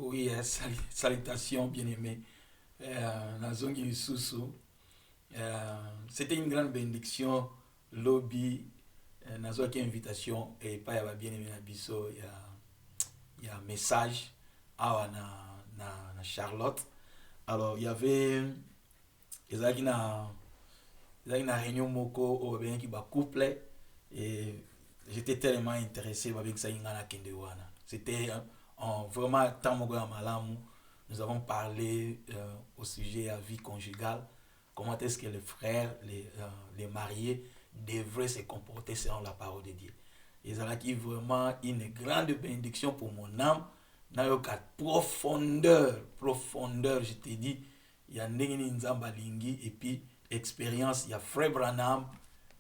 Oui, salutations, bien-aimés. Nazongi Lisusu. C'était une grande bénédiction. Lobby, Nazoki invitation. Et pas y bien-aimé Nabiso. Il y a un message na Charlotte. Alors, il y avait. Ils ont une réunion moko au bien qui va couple. Et j'étais tellement intéressé avec ça. C'était vraiment tant malamu. Nous avons parlé au sujet de la vie conjugale. Comment est-ce que les frères, les mariés devraient se comporter selon la parole de Dieu. Et ça a vraiment une grande bénédiction pour mon âme. Dans le cas profondeur, je te dis, il y a Ndengeni Nzamba Lingi et puis expérience, il y a Frère Branham,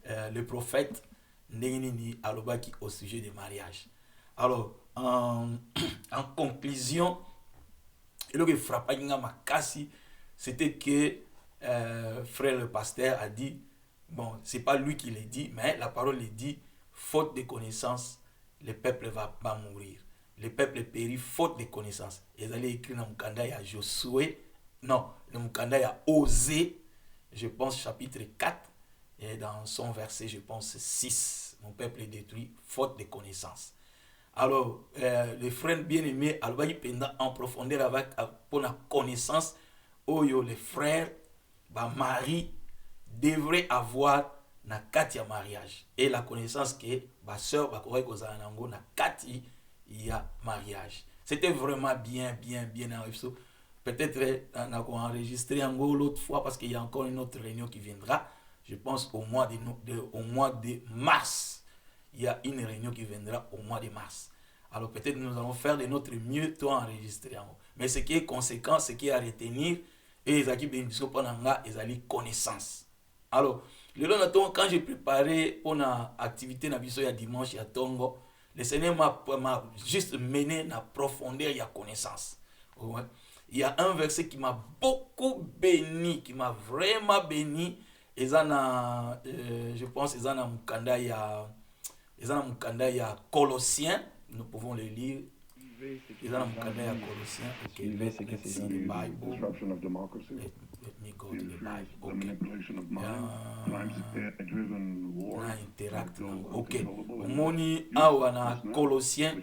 le prophète, Ndengeni Alobaki au sujet du mariage. Alors, en conclusion, le que frappait Makasi, c'était que frère le pasteur a dit, bon, c'est pas lui qui l'a dit, mais la parole le dit, faute de connaissance, le peuple va mourir. Le peuple périt faute de connaissance. Ils allaient écrire dans Mukanda à Josué, non, le Mukanda a Osée, je pense chapitre 4, et dans son verset, je pense 6, mon peuple est détruit faute de connaissance. Alors, les frères bien-aimés, en profondeur avec pour la connaissance, les frères, mari, devraient avoir na kati mariage. Et la connaissance que ma soeur, na kati ya mariage. C'était vraiment bien enregistré. Peut-être on a enregistré l'autre fois parce qu'il y a encore une autre réunion qui viendra. Je pense au mois de mars. Il y a une réunion qui viendra au mois de mars. Alors peut-être nous allons faire de notre mieux tout enregistrer. Mais ce qui est conséquent, ce qui est à retenir, et les acquis bénédictions pendant les alliés connaissance. Alors, quand j'ai préparé pour l'activité il y a dimanche, il y a Tongo, le Seigneur m'a juste mené dans la profondeur, il y a connaissance. Ouais. Il y a un verset qui m'a beaucoup béni, qui m'a vraiment béni. Et ça, je pense, il y a Mukanda, il y a Colossiens, nous pouvons le lire. Il y a Mukanda, il y a Colossiens. Ok, let's see the Bible. Let me go to the Bible. Okay. Interact. Ok. Moni awa na Colossiens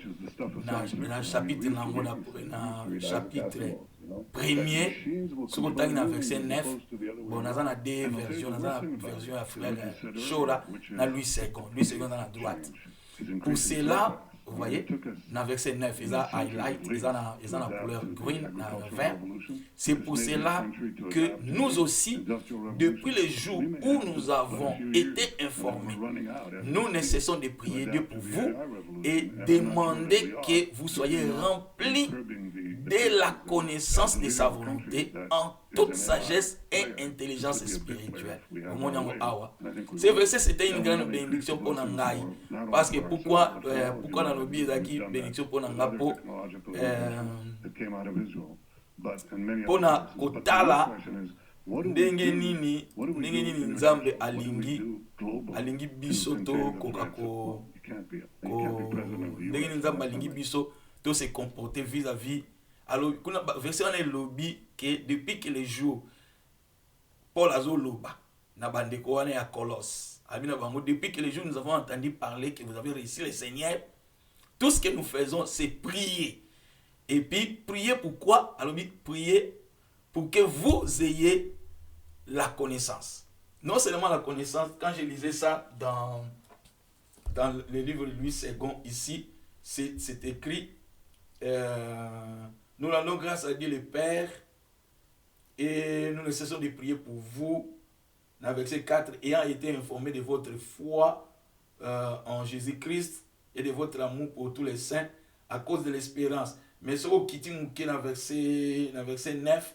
na chapitre premier, ce qu'on a dans verset 9, bon, on a deux versions, on a la version à frère Chora, on a Louis II dans la droite. Pour cela, vous voyez, dans verset 9, ils ont highlight, ils ont la couleur green, dans vert. C'est pour cela que nous aussi, depuis le jour où nous avons été informés, nous ne cessons de prier Dieu pour vous et demander que vous soyez remplis de la connaissance de sa volonté en toute sagesse et intelligence spirituelle. Ce verset, c'était une grande bénédiction pour Nangaï. Parce que pourquoi dans le biais bénédiction pour Nangaï pour na kotala ndenge nini nzambe alingi biso to kokako ndenge nini nzambe alingi biso to se comporter vis-à-vis. Alors kuna verset on est lobby que depuis que les jours Paul azoloba na bandeko wana ya Colosse abina bango depuis que les jours nous avons entendu parler que vous avez réussi le Seigneur, tout ce que nous faisons c'est prier. Et puis, priez pourquoi? Alors, priez pour que vous ayez la connaissance. Non seulement la connaissance, quand je lisais ça dans le livre de Louis II, ici, c'est écrit nous rendons grâce à Dieu le Père et nous ne cessons de prier pour vous. Dans verset 4, ayant été informés de votre foi en Jésus-Christ et de votre amour pour tous les saints à cause de l'espérance. Mais ce qui est dans verset 9,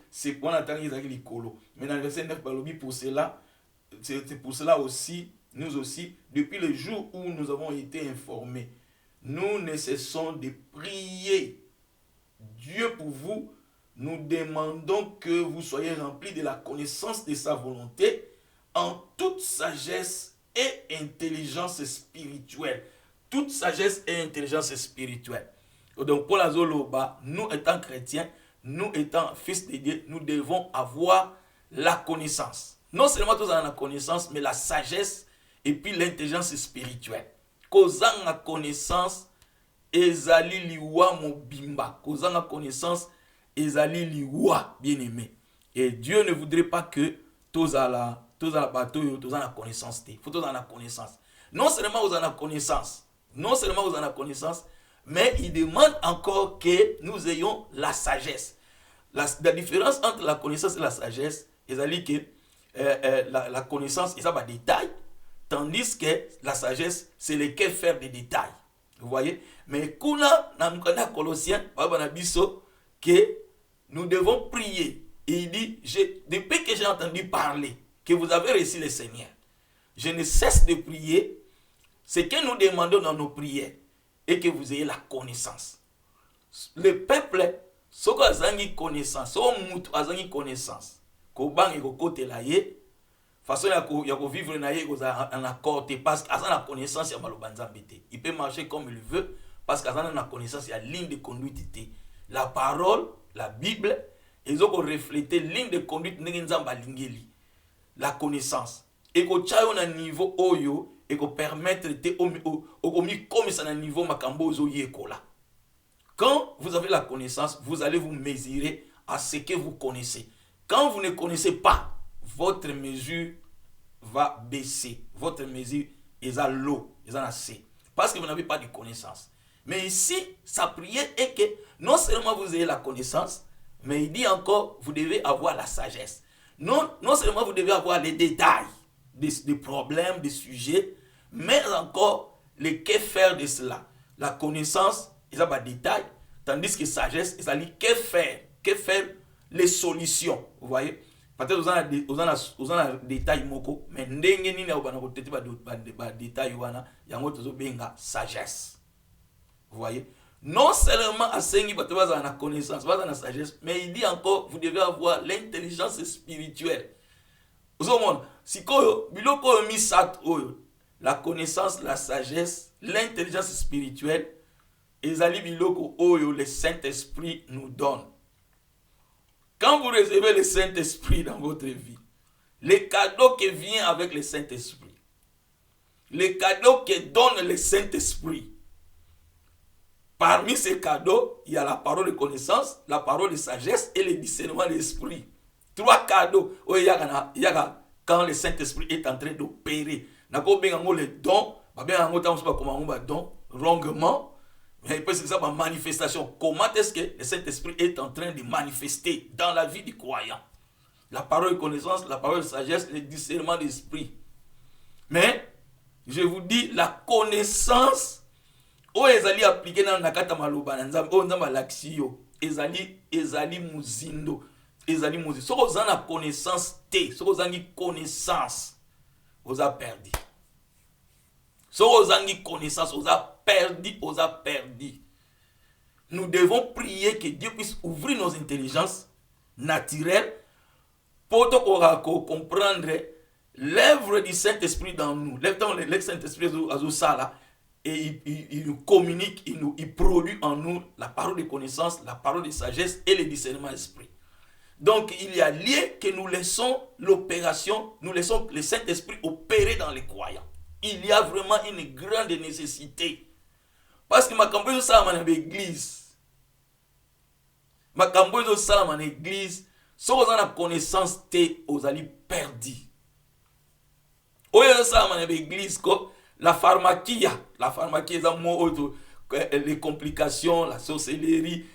c'est pour attendre les colo. Mais dans le verset 9, pour cela, c'est pour cela aussi, nous aussi, depuis le jour où nous avons été informés, nous ne cessons de prier Dieu pour vous. Nous demandons que vous soyez remplis de la connaissance de sa volonté en toute sagesse et intelligence spirituelle. Toute sagesse et intelligence spirituelle. Donc pour la Zoloba, nous étant chrétiens, nous étant fils de Dieu, nous devons avoir la connaissance. Non seulement tous la connaissance, mais la sagesse et puis l'intelligence spirituelle. Kozanga la connaissance, ezali liwa mobimba. Kozanga la connaissance, ezali liwa bien aimé. Et Dieu ne voudrait pas que tous la bateau, tous la connaissance. Il faut tous la connaissance. Non seulement vous en avez connaissance, mais il demande encore que nous ayons la sagesse. La différence entre la connaissance et la sagesse, c'est que la connaissance, c'est un détail, tandis que la sagesse, c'est le que faire des détails. Vous voyez? Mais kuna na Colossiens, que nous devons prier. Et il dit, depuis que j'ai entendu parler, que vous avez reçu le Seigneur, je ne cesse de prier, ce que nous demandons dans nos prières, et que vous ayez la connaissance. Le peuple, ce que vous avez connaissance, ce que vous avez connaissance, que vous avez connaissance, façon ya vivre na ye en accord parce qu'il a la connaissance ya malobanza mbete. Il peut marcher comme il veut parce qu'il a la connaissance ya ligne de conduite. La parole, la Bible, ils ont reflété ligne de conduite nzamba lingeli. La connaissance. Et que chayo na niveau oyo et que permettre te omi comme ça na niveau makambo zo yekola. Quand vous avez la connaissance, vous allez vous mesurer à ce que vous connaissez. Quand vous ne connaissez pas, votre mesure va baisser. Votre mesure est à l'eau, est à C. Parce que vous n'avez pas de connaissance. Mais ici, sa prière est que non seulement vous ayez la connaissance, mais il dit encore, vous devez avoir la sagesse. Non seulement vous devez avoir les détails des problèmes, des sujets, mais encore les que faire de cela. La connaissance, il y a des détails, tandis que sagesse, il y a que faire les solutions. Vous voyez? Peut-être vous avez des détails moko, mais ndenge nini ya ubana kotete ba détails wana yango tozo benga sagesse. Vous voyez? Non seulement asengi bato baza na connaissance, baza na sagesse, mais il dit encore vous devez avoir l'intelligence spirituelle. Vous voyez? Sikoyo biloko misat oyo, la connaissance, la sagesse, l'intelligence spirituelle, ezali biloko oyo le Saint-Esprit nous donne. Quand vous recevez le Saint-Esprit dans votre vie, les cadeaux qui viennent avec le Saint-Esprit, les cadeaux que donne le Saint-Esprit, parmi ces cadeaux, il y a la parole de connaissance, la parole de sagesse et le discernement de l'esprit. 3 cadeaux. Quand le Saint-Esprit est en train d'opérer, les dons, longuement, mais parce que ça va manifestation. Comment est-ce que le Saint-Esprit est en train de manifester dans la vie du croyant? La parole de connaissance, la parole de sagesse, le discernement d'esprit. Mais, je vous dis, la connaissance, ezali appliqué dans la kata maloba nzamba laxio, ezali muzindo, ezali muzindo. Si vous avez la connaissance, si vous avez connaissance, vous avez perdu. Si vous avez connaissance, vous avez perdu. Nous devons prier que Dieu puisse ouvrir nos intelligences naturelles pour comprendre l'œuvre du Saint-Esprit dans nous. Le Saint-Esprit et il nous communique, il produit en nous la parole de connaissance, la parole de sagesse et le discernement d'esprit. Donc il y a lieu que nous laissons l'opération, nous laissons le Saint-Esprit opérer dans les croyants. Il y a vraiment une grande nécessité. Parce que ma campagne ça dans l'église. Ma campagne ça dans l'église, si vous avez la connaissance, vous allez perdre. Oyo ça dans l'église la pharmacie les complications, la sorcellerie,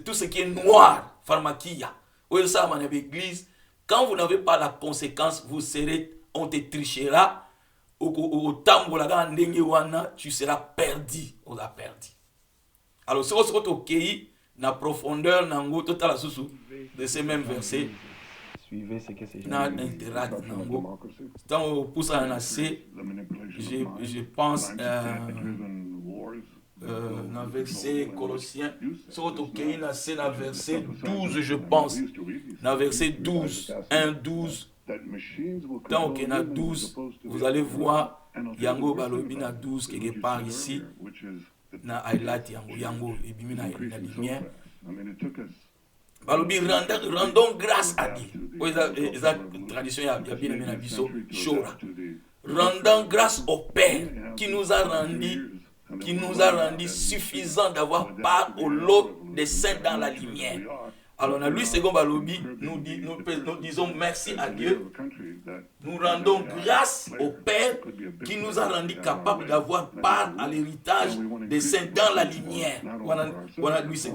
tout ce qui est noir, pharmacie. Oyo ça dans l'église, quand vous n'avez pas la conséquence, on te trichera. Tu seras perdu. On a perdu. Alors, si vous êtes OK, na profondeur de ces mêmes versets, suivez ce que c'est. Tant on pousse à assez, je pense dans verset Colossiens, si vous êtes OK, c'est dans verset 12, je pense. Dans verset 12, 1, 12. Tant qu'on a 12, vous allez voir Yango Balobina 12 quelque part ici. na highlight yango ebimi na lumière. Balobi rendons grâce à Dieu. Eza tradition ya bien aimé na biso shora. Rendons grâce au Père qui nous a rendu suffisant d'avoir part au lot des saints dans la lumière. Alors, dans Louis II Balobi, nous disons merci à Dieu. Nous rendons grâce au Père qui nous a rendu capables d'avoir part à l'héritage des saints dans la lumière. Voilà Louis II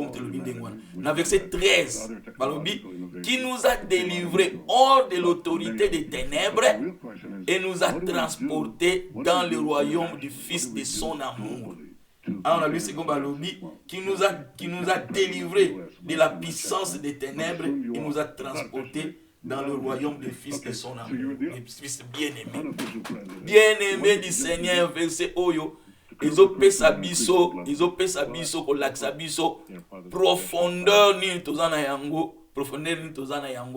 dans verset 13, Balobi, qui nous a délivrés hors de l'autorité des ténèbres et nous a transportés dans le royaume du Fils de son amour. On a lu ce qu'on Balobi qui nous a délivrés de la puissance des ténèbres et nous a transportés dans le royaume du Fils de son amour, le Fils bien-aimé. Bien-aimé du Seigneur, verset Oyo, ils ont payé sa biso, kolaksa biso, profondeur ni tozana yango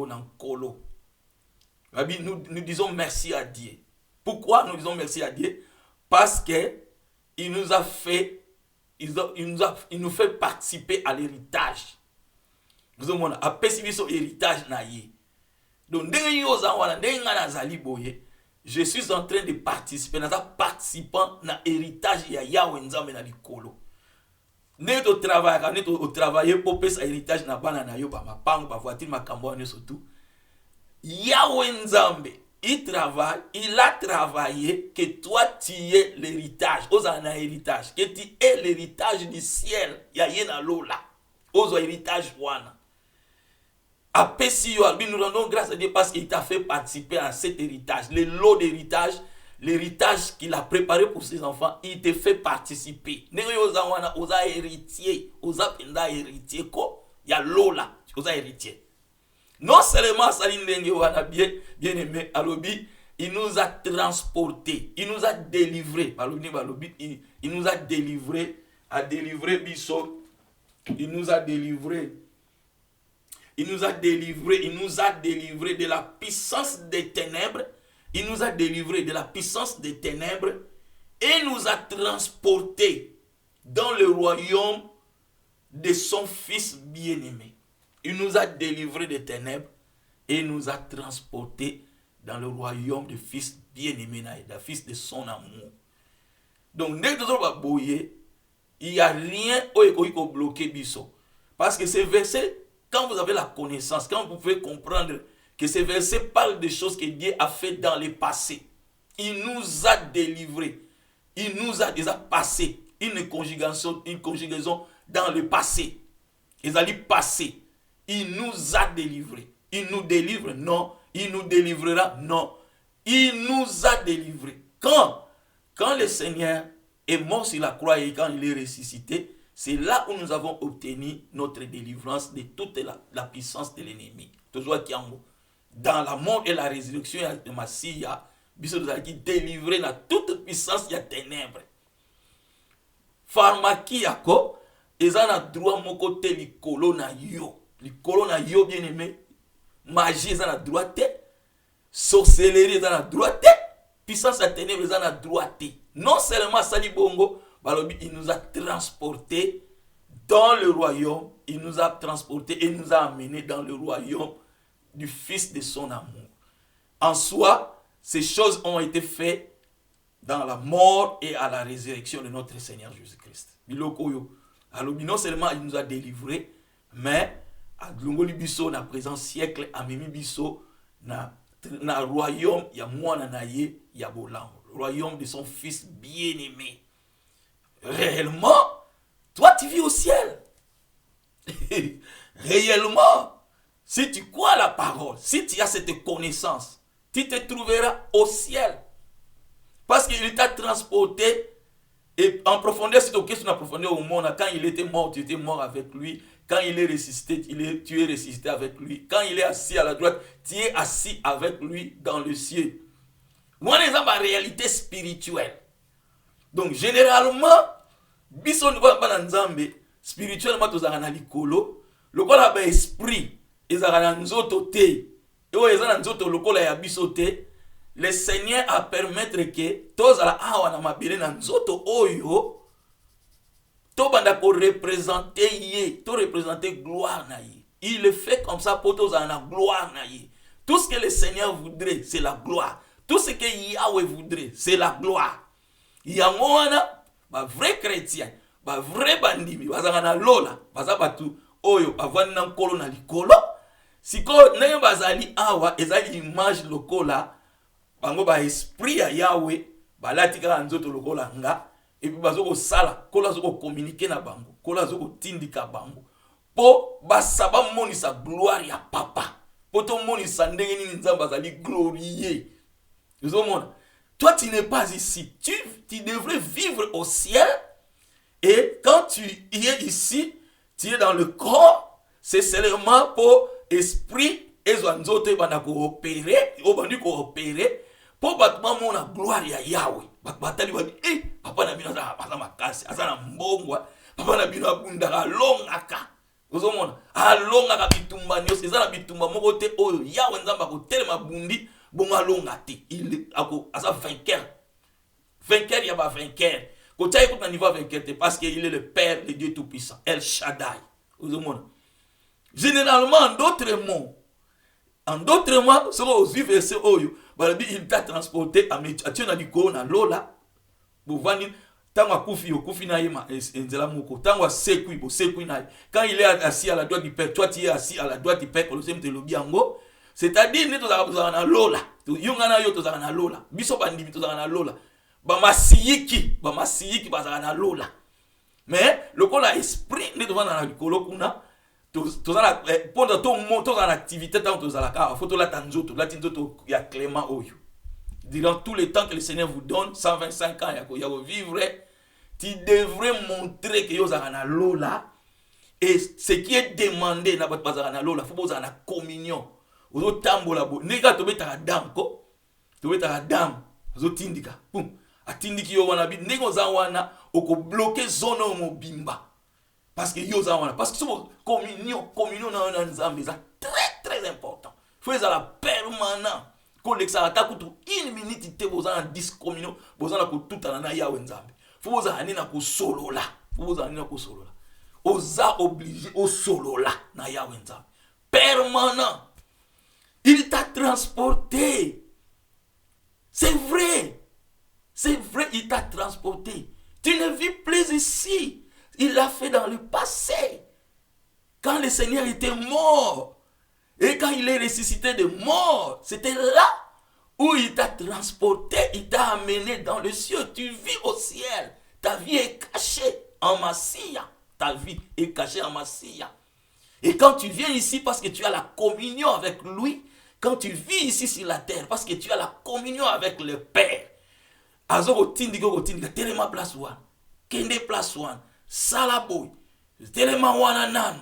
nan kolo. Nous disons merci à Dieu. Pourquoi nous disons merci à Dieu? Parce que il nous fait participer à l'héritage. Nous avons appelé ce héritage naïe. Donc, je suis en train de participer, participant à l'héritage ya Yahweh Nzambe na likolo. Nous travaillons pour payer héritage na bana na yo ba mapango ba voiture makambo ne surtout. Yahweh Nzambe il a travaillé que toi tu es l'héritage, héritage, que tu es l'héritage du ciel, yayena lola, ozo héritage wana. Après si nous rendons grâce à Dieu parce qu'il t'a fait participer à cet héritage, le lot d'héritage, l'héritage qu'il a préparé pour ses enfants, il te fait participer. N'est oza héritier, oza penda héritier ko, ya lola, oza héritier. Non seulement bien aimé, Alobi, il nous a transportés, il nous a délivrés. Il nous a délivrés, Bisso. Il nous a délivrés de la puissance des ténèbres. Il nous a délivrés de la puissance des ténèbres et nous a transportés dans le royaume de son Fils bien-aimé. Il nous a délivrés des ténèbres et nous a transportés dans le royaume du Fils bien-aimé, le Fils de son amour. Donc, il n'y a rien qui peut bloquer Bisso. Parce que ces versets, quand vous avez la connaissance, quand vous pouvez comprendre que ces versets parlent des choses que Dieu a fait dans le passé, il nous a délivrés. Il nous a déjà passé une conjugaison dans le passé. Ils allaient passer. Il nous a délivrés. Il nous délivre? Non. Il nous délivrera? Non. Il nous a délivrés. Quand le Seigneur est mort sur la croix et quand il est ressuscité, c'est là où nous avons obtenu notre délivrance de toute la puissance de l'ennemi. Dans la mort et la résurrection de Massie, Biso nous a dit délivrer dans toute puissance de ténèbres. Pharmacie yako, ils ont droit mon côté likolo na yo. Likolo na yo bien aimé. Magie ils ont droit te. Sorcellerie ils ont droit te. Puissance de ténèbres ils ont droit te. Non seulement Sali Bongo, il nous a transportés dans le royaume. Il nous a transportés et nous a amenés dans le royaume du Fils de son amour. En soi, ces choses ont été faites dans la mort et à la résurrection de notre Seigneur Jésus-Christ. Non seulement il nous a délivrés, mais à Glongoli Bisso, dans le présent siècle, à Mimi Bisso, dans le royaume, il y a moi, il y a Bolam, le royaume de son Fils bien-aimé. Réellement, toi tu vis au ciel. Réellement, si tu crois à la parole, si tu as cette connaissance, tu te trouveras au ciel. Parce qu'il t'a transporté et en profondeur, c'est ok, c'est en profondeur au monde. Quand il était mort, tu étais mort avec lui. Quand il est ressuscité, tu es ressuscité avec lui. Quand il est assis à la droite, tu es assis avec lui dans le ciel. Moi, les ma réalité spirituelle. Donc, généralement, biso ne va pas dans Nzambe, spirituellement, tu as un likolo. Le corps a un esprit, ils ont un nzoto te. Et ils ont un nzoto, le corps a biso te. Le Seigneur a permettre que tous à la awa na mabile na nzoto oyo to banda ko représenter yé, to représenter gloire na yé. Il le fait comme ça pour tous en la gloire na yé. Tout ce que le Seigneur voudrait, c'est la gloire. Tout ce que Yahweh voudrait, c'est la gloire. Yango wana ba vrai chrétien, ba vrai bandimi, bazanga na lola, bazabatu oyo bavandi na nkolo na likolo. Siko ndenge bazali awa ezali image lokola bango ba esprit ya Yahweh balati kaka nzoto lokola nga et puis bazoko sala kola zoko communiquer na bango, kola zoko tindika bango po basaba monisa gloire ya papa. Po to monisa ndenge nini nzambe azali glorieux. Toi, tu n'es pas ici. Tu devrais vivre au ciel. Et quand tu y es ici, tu es dans le corps. C'est seulement pour esprit. Et zoanzote bana coopérer. Au bandu coopérer. Pour battre la gloire ya Yahweh. Batali wadi. Papa na bina za makasi. Azana mbongwa. Papa na bina bundara longaka. Ozomona. Alongaka bitumba nyos. Ezana bitumba moko te oyo. Yahweh nzamba ko telema bundi. Bon allongate, il a vainqueur. Vainqueur, il y a pas vainqueur. Quand tu as un niveau vainqueur, parce qu'il est le Père, le Dieu Tout-Puissant, El Shaddai. Généralement, en d'autres mots, selon aux versets, il t'a transporté à Métier, à Dikona, Lola, Bouvani, Tangwa Koufi Naïma, Enzela Moko, Tangwa Sekui, quand il est assis à la droite du Père, toi tu es assis à la droite du Père, Colossiens te lobiango. C'est-à-dire nous tozala na lola yongana yo tozala na lola biso bandimi tozala na lola ba masiyiki bazala na lola mais le kola esprit ne devant na likolo kuna tozala pendant tout moment tozala activité tant tozala ka photo la tanzoto la tinzoto ya Clément oyo durant tous les temps que le Seigneur vous donne 125 ans ya vivre tu devrais montrer que yo zala na lola et ce qui est demandé na bazala na lola faut bazala na communion. Ozo tambola bo nega tobeta dam ko tobeta dam ozo tindika pum atindiki yo wana bi nego za wana oko bloquer zone mobimba parce que yo za wana parce que so communion na nzambe za très important faut ça la permanent ko lexa ta kutu 1 minute te bozana 10 communion bozana ko tutana na yawe nzambe faut bozana na ko solola oza obligé au solola na yawe nzambe permanent. Il t'a transporté. C'est vrai, il t'a transporté. Tu ne vis plus ici. Il l'a fait dans le passé. Quand le Seigneur était mort, et quand il est ressuscité de mort, c'était là où il t'a transporté, il t'a amené dans le ciel. Tu vis au ciel. Ta vie est cachée en Massia. Ta vie est cachée en Massia. Et quand tu viens ici parce que tu as la communion avec lui, quand tu vis ici sur la terre, parce que tu as la communion avec le Père, Azoko tindiko tindika telema place one, kende place one, salaboy, telema wana nano.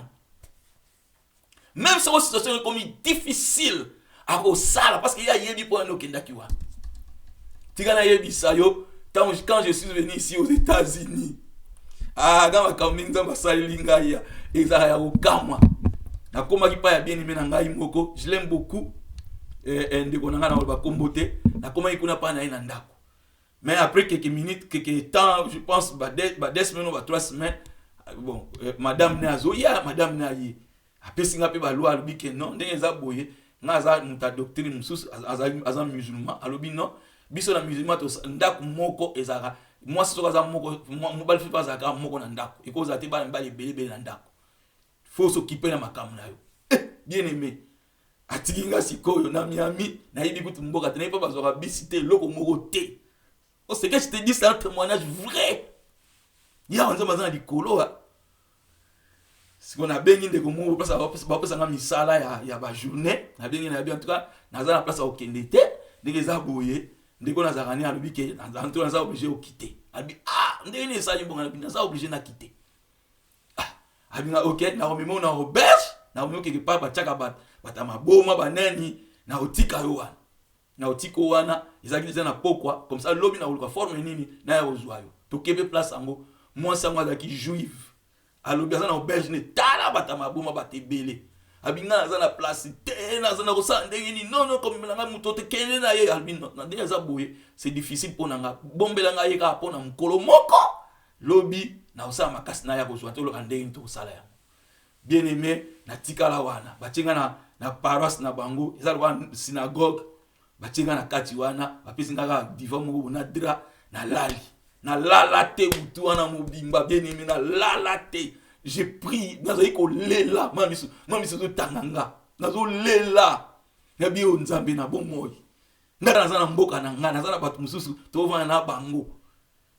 Même si la situation est comme difficile à sala parce qu'il y a yebi pour un okenda kiwa. Tigana yebi sayo quand je suis venu ici aux États-Unis. Gama kaminza basali linga ya ezala ya okama. Na koma ki pa ya bien aimé na ngai moko, je l'aime beaucoup. Ndeko nanga na ba kombote, na koma ikuna pa na ina ndako. Mais après quelques minutes, quelques temps, je pense ba 2 semaines ou 3 semaines, bon, madame Nazo, madame Nayi. Apesi nga pe ba loi alobi ke non, ndenge za boye, nga za muta doctrine mususu azan musulman, alobi non, biso na musulman to ndako moko ezaka, moi soka za moko, mobile fi pa za ka moko na ndako. Iko za te ba mbali belebe na ndako. Faut s'occuper na makamu na yo. Bien aimé. Atikinga sikoyo na Miami, na yibi kutu mboka tena pa bazoka bisité loko moko te. Oh, c'est que je te dis, c'est un témoignage vrai. Il y a un témoignage de Kolo. Si on a bien dit que nous avons un misala il y a une journée, on a bien en tout cas, nous avons la place au Kendete, nous avons bouillé, nous avons ramené à l'obligé, nous avons obligé de quitter. On a dit, nous avons obligé de quitter. On a dit, ok, nous avons mis une auberge, nous avons mis quelque part, nous avons mis na otika yoa na otiko wana ezaki na pokwa comme ça lobi na uluka forme nini na ya ozwayo to kebe place ango moi sango azaki juive alobi azana auberge ne tala bata maboma batebele abinga azana place te na azana kosa ndenge ni non comme na muto te kene na ye albino na ndenge za boye c'est difficile pour nanga bombela nga ye ka pona mkolo moko Lobby, na osala makasi na ya kozwa te lo andenge to sala ya. Bien aimé, na tikala wana. Batinga na paroisse na bango, ezala wana synagogue, batinga na kati wana, bapesi ngaka divan moko na dra na lali. Na lala te mutu wana mobimba, bien aimé na lala te. Je prie, nazali ko lela, mamisu to tanganga. Nazo lela. Na bio nzambe na bomoi. Ngana nazana mboka na ngana, nazana batu mususu to vana na bango.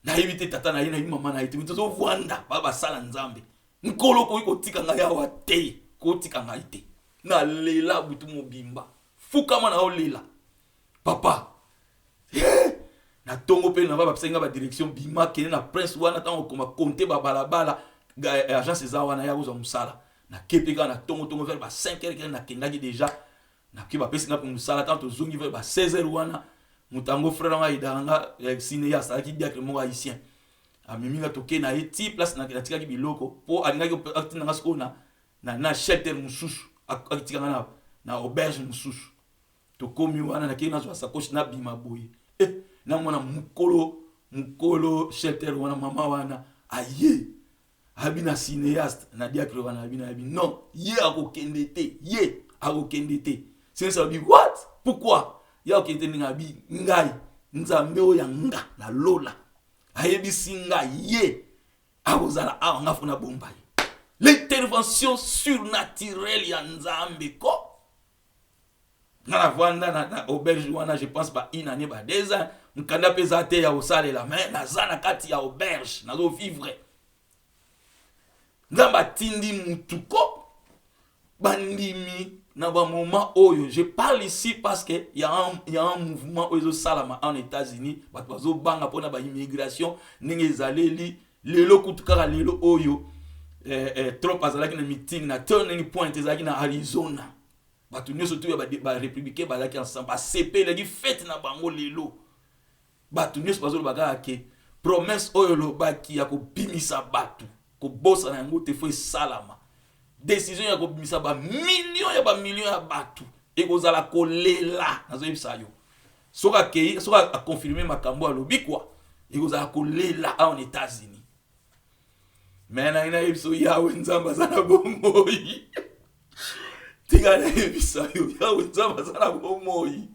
Na yibite tata na yina mama na yiti, to vwanda baba sala nzambe. Nkolo ko tika nga yawa te, ko tika nga ite. Na lela butu mobimba. Fuka mana o lela. Papa. Na tongo pe na baba psenga ba direction bima kene na prince wana tango koma konte ba balabala agence eza wana ya uzo musala. Na kepeka na tongo vers ba 5h na kendaki déjà. Na kiba pesi na musala tanto zongi vers ba 16h wana. Mutango frère nga idanga sine ya sala ki diacre mo haïtien. Amiminga toke na eti place na tika ki biloko po alinga ki aktina nga skona na shelter mususu akitika na auberge mususu. To komi wana na kina zo sakoshi na bima boye. Na mwana mukolo shelter wana mama wana aye abina cinéaste na diacre wana abina non ye akokende te ye akokende te c'est ça dit what pourquoi ya okende ninga bi ngai nzambe o yanga na lola ayebi singa ye akozala anga funa bomba l'intervention surnaturelle ya nzambe ko na vanda na auberge wana je pense pas une année ba 2 ans nkanda pesa te ya osale la main na zana kati ya auberge na zo vivre nzamba tindi mutuko bandimi na ba moment oyo je parle ici parce que il y a un mouvement oyo salama en États-Unis bazo banga pona ba immigration ndenge zaleli lelo kutukaka lelo oyo trop azalaki na meeting na turning point ezalaki na Arizona batu nyoso tu ya ba républicain bazaki ensemble ba CP leki fête na bango lelo batu nyoso bazolo bagaka ke promesse oyo lo baki ya ko bimisa batu ko bossa na yango te foi salama décision ya ko bimisa ba millions ya batu e kozala kolela nazo yebisa yo soka a confirmer makambo alobi kwa e kozala kolela en États-Unis mais na ina yebisa yawe nzamba zana bomoi tingana yebisa yo yawe nzamba zana bomoi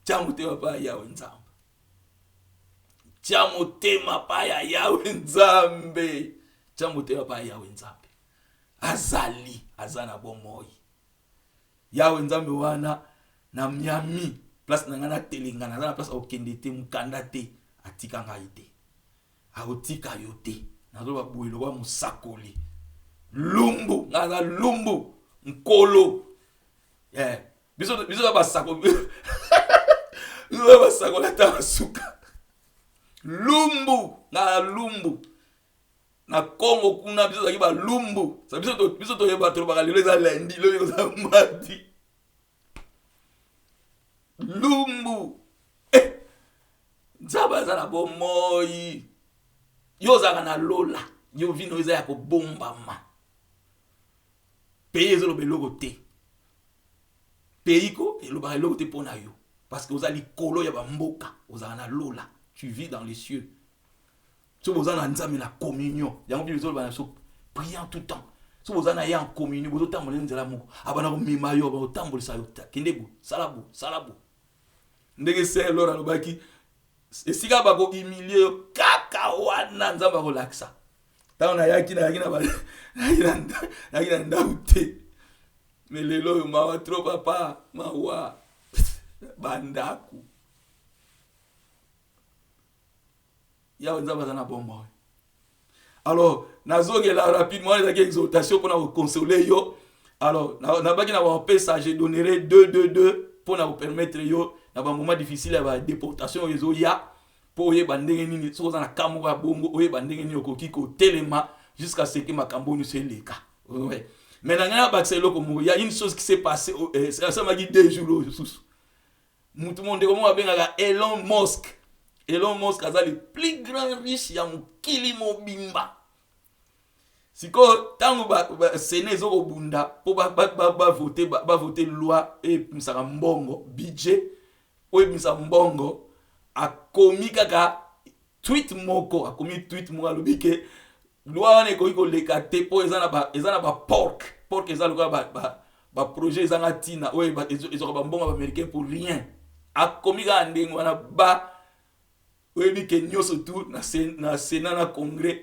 changu te papa yawe nzamba changu te mapa ya yawe nzambe changu te papa yawe nzambe azali azana bomoi yawe nzambe wana na Miami place na ngana telingana na place okende te mukanda te atika ngai te aotika yo te nazo ba buelo wa musakoli lumbu ngala lumbu nkolo biso ba sako biso ba sako la ta suka lumbu na lumbu na Congo kuna biso zaki ba lumbu sa biso to yeba to ba lelo za lendi lo za mati lumbu nzaba za na bomoi yo za na lola yo vino za ya ko bomba ma pays zo lo beloko te pays ko e lo ba loko te pona yo parce que vous allez kolo ya ba mboka vous na lola tu vis dans les cieux. Si vous avez une communion, il y a un peu de prier en tout temps. Si vous avez en communion, vous avez un peu d'amour. Abana mimayo, vous avez un peu de sayota. Kindego, salabu. Ndege c'est l'ora lobaki. Et si vous avez humilié, kakawana nzamba relaxa. Tant on a yaki na ba na ndaute. Mais lelo mawa trop papa, mawa bandaku. Ya nzamba zana bomba. Alors nazongela rapidement les exhortations pour nous consoler yo. Alors na baki na ba pesa je donnerai 2 pour nous permettre yo na ba moment difficile ba déportation yezo ya pour ye bandenge nini so za na kamu ba bongo oye bandenge nini okoki ko telema jusqu'à ce que makambo nous se leka. Ouais. Mais na ba c'est loko il y a une chose qui s'est passée ça m'a dit 2 jours sous. Tout le monde comment benga Elon Musk a le plus grand riche ya mukili mobimba. Siko tango ba senezo ko bunda po ba voter loi et msaka mbongo budget o msaka mbongo a komi kaka tweet moko akomi tweet moko alobi ke loi wana ekoki koleka te mpo eza na bapork eza lokola baprojet ezanga ntina oyo ezoka bambongo baaméricain pour rien akomi kaka ndenge wana oyebi ke nyonso tu na sénat na congrès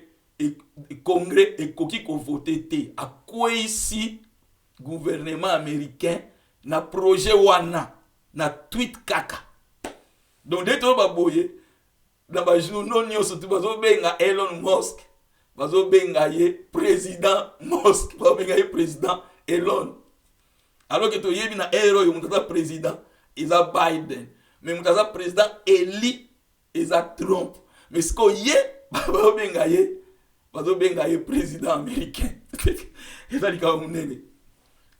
ekoki kovote te akweyisi gouvernement américain na projet wana na tweet kaka donc nde to baboye na bajournaux nyonso tu bazobenga Elon Musk bazobenga ye président Musk bazobenga ye président Elon alors que toyebi na ero yo mutu aza président eza Biden mais mutu aza président Eli eza Trump mais siko ye bazobenga ye président américain eza likawa munene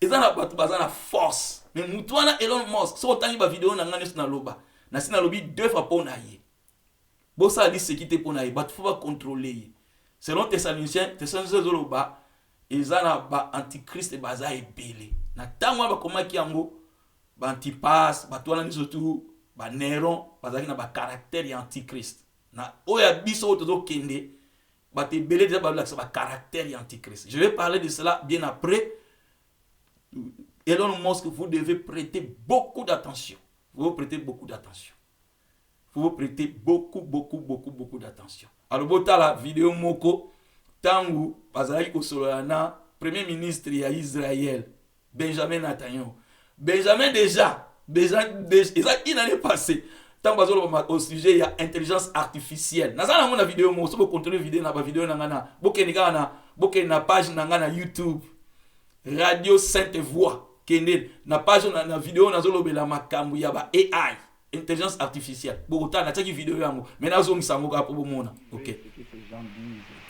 eza na bato baza na force mais mutu wana Elon Musk so otangi bavideo na nga nyonso naloba nasi nalobi 2 fois mpo na ye bosali seki te mpo na ye bato fo bacontrôle ye selon Thessaloniciens ezoloba eza na ba-antichrist baza ebele na ntango wana bakomaki yango ba-antipas bato wana nyonso tu ba-Néron bazalaki na bacaractère ya antichrist na oyo ya biso oyo tozokende bato ebele deja balakisa bacaractère ya antichrist. Je vais parler de cela bien après. Elon Musk, vous devez prêter beaucoup d'attention. Vous prêtez beaucoup d'attention. Vous prêtez beaucoup d'attention. Alors, bota la vidéo moko tangu bazali kosolana premier ministre ya Israël Benjamin Netanyahu. Benjamin déjà une année passée tant bazolo au sujet ya intelligence artificielle. Nazana ngona vidéo mo so continuer vidéo na ba vidéo na ngana bokeni na page na ngana YouTube Radio Sainte Voix kende na page na vidéo nazolobela makambu ya ba AI intelligence artificielle. Bogota na taki vidéo yango mais nazo misango ka po bomona. OK.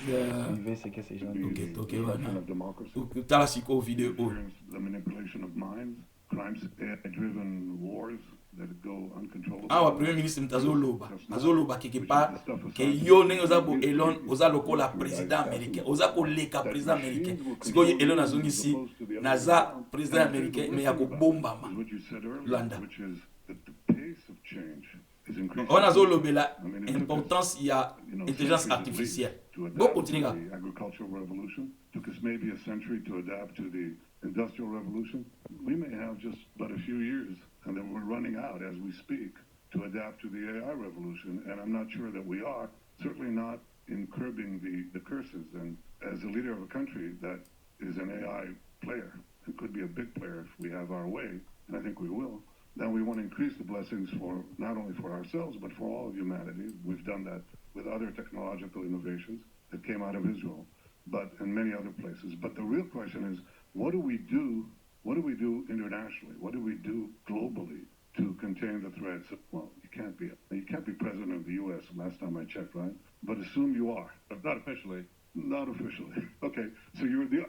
Suivez ce que ces gens disent. OK, voilà. Tala siko vidéo. The manipulation of minds, crimes AI-driven wars that go uncontrollable. Ah, premier ministre azoloba quelque part que yo ndenge oza Elon oza lokola président américain oza koleka président américain sikoyo Elon azongisi naza président américain mais yakobombama landa on azolobela importance ya intelligence artificielle. Bon, continuez. Agricultural revolution took us maybe a century to adapt to the industrial revolution. We may have just but a few years, and then we're running out as we speak to adapt to the AI revolution. And I'm not sure that we are. Certainly not in curbing the curses. And as a leader of a country that is an AI player and could be a big player if we have our way, and I think we will, then we want to increase the blessings for not only for ourselves but for all of humanity. We've done that with other technological innovations that came out of Israel, but in many other places. But the real question is, what do we do? What do we do internationally? What do we do globally to contain the threats? Well, you can't be president of the U.S. Last time I checked, right? But assume you are. Not officially. Not officially. Okay, so you're the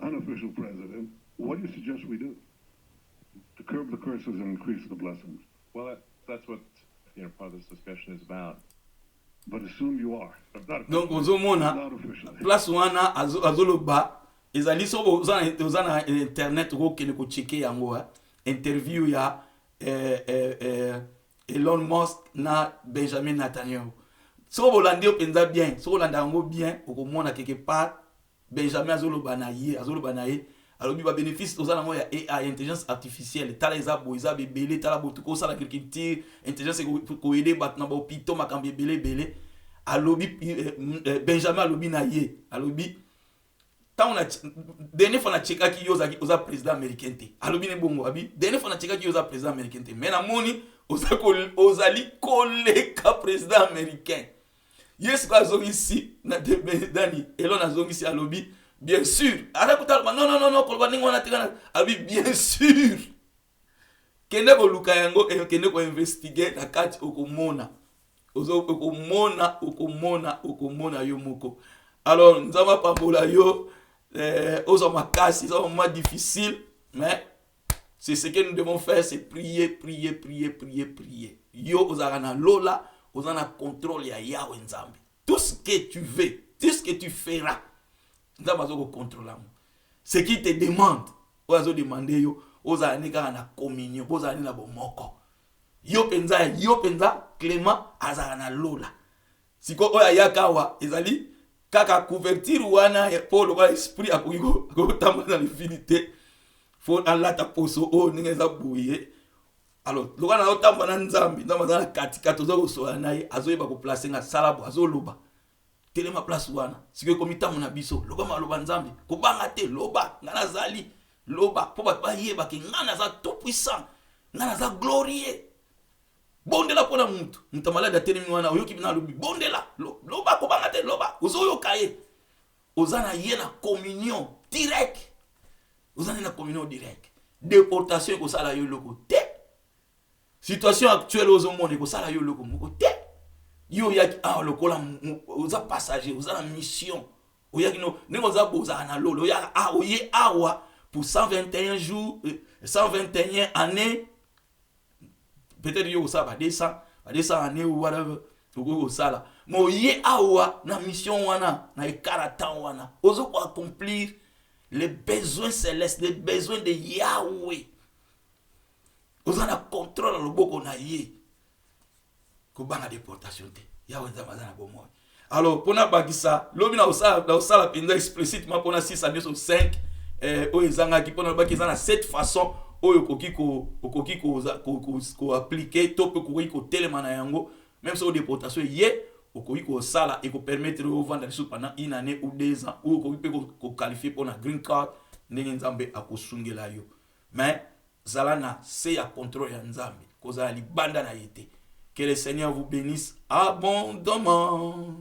unofficial president. What do you suggest we do to curb the curses and increase the blessings? Well, that's what part of this discussion is about. But assume you are. Donc ozomona place wana azoloba ezali so ozana internet ko kele ko checker yango interview ya Elon Musk na Benjamin Netanyahu. So bolandi openza bien, so bolanda yango bien okomona quelque part Benjamin azoloba na ye alobi ba bénéfice ozana mo ya AI intelligence artificielle tala eza boiza bebele tala botuko sala agriculture intelligence ko aider bat na ba hôpital makambi bele alobi Benjamin alobi na ye alobi tant on a dernier fois na cheka ki oza président américain te alobi ne bongo abi dernier fois na cheka ki oza président américain te mais na moni ozali koleka président américain yes kwa zongisi na dani Elon azongisi alobi bien sûr. Non, bien sûr. Kende ko luka yango kende ko investiguer na kati okomona. Okomona yo moko. Alors, nous avons pambola yo aux makasi, c'est un moment difficile, mais c'est ce que nous devons faire, c'est prier. Yo ozana lola, ozana contrôle ya Yahweh Nzambe. Tout ce que tu veux, tout ce que tu feras. Ce qui te demande, ozo demander yo, oza nika na communion, oza ni na bomoko. Yo penza Clément azana lola. siko oyo ayaka awa ezali kaka couverture wana po lokola esprit akoki kotambola na lividi te fo alata poso oyo ndenge eza boye. Alors lokola na otambola na nzambe aza na katikati oza kosola na ye azoyeba koplace nga salabo azoloba telema place wana sikoyo ekomi ntango na biso loba maloba nzambe kobanga te loba nga nazali loba mpo bato bayebake nga naza tout puissant nga naza glorieux. Bondela pona mutu malade atelemi wana oyoki bina lobi bondela loba kobanga te loba ozoyoka ye oza na ye na communion direct oza na communion direct. Déportation ekosala yo loko te, situation actuelle ozomona ekosala yo loko moko te. Yo yaki lokola oza passager oza na mission oyaki no ndenge oza boza na lolo oya oye awa pour 121 jours 121 années. Peut-être yo ça va descendre année ou whatever au sala mo ye awa na mission wana na ekarata wana ozo ko accomplir les besoins célestes, les besoins de Yahweh. Ozo na contrôle le boko na ye ko banga déportation te Yahweh nzambaza na bomo. Alors pona bagisa lobi na osala penza explicitement pona 6 à 5 o ezanga ki pona bakisa na cette façon oyo okoki ko appliquer to pe koki ko telema na yango même si o déportation ye okoki ko sala et ko permettre au vendre les pendant une année ou 2 ans ou okoki pe ko qualifier pour na green card ndenge nzambe akosungela yo. Mais zala na se ya contrôle ya nzambe ko zala libanda na yete. Que le Seigneur vous bénisse abondamment.